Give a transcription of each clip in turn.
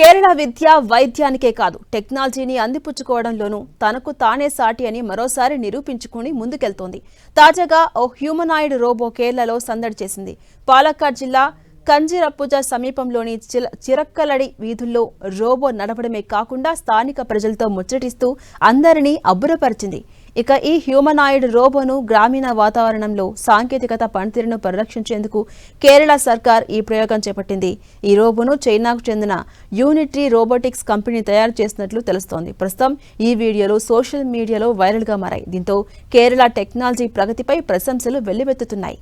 కేరళ విద్య వైద్యానికే కాదు టెక్నాలజీని అందిపుచ్చుకోవడంలోనూ తనకు తానే సాటి అని మరోసారి నిరూపించుకుని ముందుకెళ్తోంది. తాజాగా ఓ హ్యూమనాయిడ్ రోబో కేరళలో సందడి చేసింది. పాలక్కాడ్ జిల్లా కంజిరప్పుజ సమీపంలోని చిరక్కలడి వీధుల్లో రోబో నడవడమే కాకుండా స్థానిక ప్రజలతో ముచ్చటిస్తూ అందరినీ అబ్బురపరిచింది. ఇక ఈ హ్యూమనాయిడ్ రోబోను గ్రామీణ వాతావరణంలో సాంకేతికత పనితీరును పరిరక్షించేందుకు కేరళ సర్కార్ ఈ ప్రయోగం చేపట్టింది. ఈ రోబోను చైనాకు చెందిన యూనిట్రీ రోబోటిక్స్ కంపెనీ తయారు చేసినట్లు తెలుస్తోంది. ప్రస్తుతం ఈ వీడియోలు సోషల్ మీడియాలో వైరల్గా మారాయి. దీంతో కేరళ టెక్నాలజీ ప్రగతిపై ప్రశంసలు వెల్లువెత్తుతున్నాయి.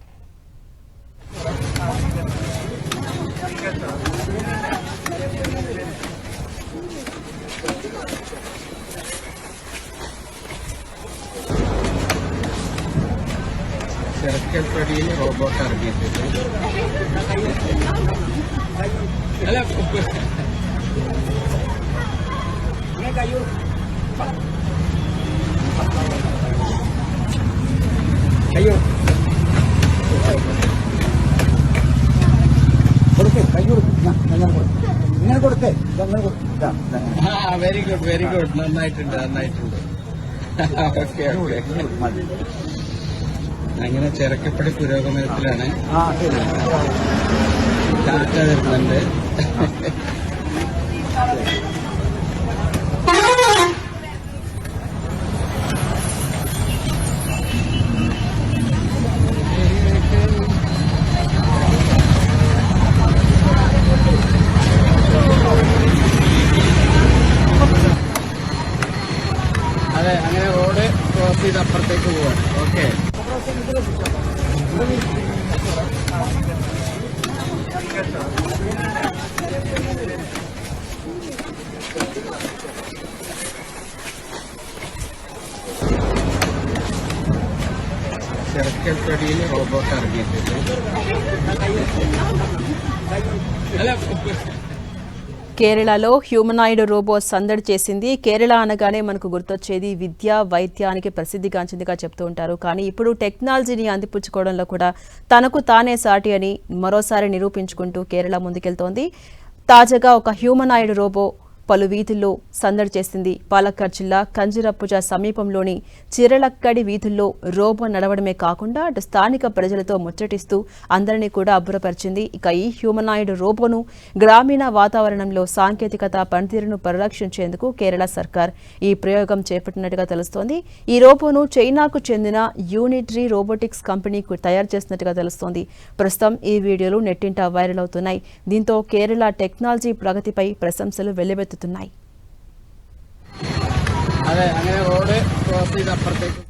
ചെറുക്കൽപ്പടിയിൽ റോബോട്ട് ഇറങ്ങിയിട്ടുണ്ട്. അയ്യോ വെരി ഗുഡ് നന്നായിട്ടുണ്ട് ഓക്കെ അങ്ങനെ ചെറുക്കപ്പടി പുരോഗമനത്തിലാണ്. ടാറ്റ വരുന്നുണ്ട്. അതെ, അങ്ങനെ റോഡ് ക്രോസ് ചെയ്ത് അപ്പുറത്തേക്ക് പോവാം. ഓക്കെ, ചെറുക്കൽപ്പടിയിൽ റോബോട്ട് ഇറങ്ങിയിട്ടുണ്ട്. కేరళలో హ్యూమనాయిడ్ రోబో సందడి చేసింది. కేరళ అనగానే మనకు గుర్తొచ్చేది విద్య వైద్యానికి ప్రసిద్ధిగాంచిందిగా చెప్తూ ఉంటారు. కానీ ఇప్పుడు టెక్నాలజీని అందిపుచ్చుకోవడంలో కూడా తనకు తానే సాటి అని మరోసారి నిరూపించుకుంటూ కేరళ ముందుకెళ్తోంది. తాజాగా ఒక హ్యూమనాయిడ్ రోబో పలు వీధుల్లో సందడి చేసింది. పాలక్కాడ్ జిల్లా కంజిరప్పుజ సమీపంలోని చిరలక్కడి వీధుల్లో రోబో నడవడమే కాకుండా అటు స్థానిక ప్రజలతో ముచ్చటిస్తూ అందరినీ కూడా అబ్బురపరిచింది. ఇక ఈ హ్యూమనాయిడ్ రోబోను గ్రామీణ వాతావరణంలో సాంకేతికత పనితీరును పరిరక్షించేందుకు కేరళ సర్కార్ ఈ ప్రయోగం చేపట్టినట్టుగా తెలుస్తోంది. ఈ రోబోను చైనాకు చెందిన యూనిట్రీ రోబోటిక్స్ కంపెనీకి తయారు చేసినట్టుగా తెలుస్తోంది. ప్రస్తుతం ఈ వీడియోలు నెట్టింట వైరల్ అవుతున్నాయి. దీంతో కేరళ టెక్నాలజీ ప్రగతిపై ప్రశంసలు వెల్లువెత్తుతున్నాయి. അതെ, അങ്ങനെ റോഡ് ക്രോസ് ചെയ്ത് അപ്പുറത്തേക്ക്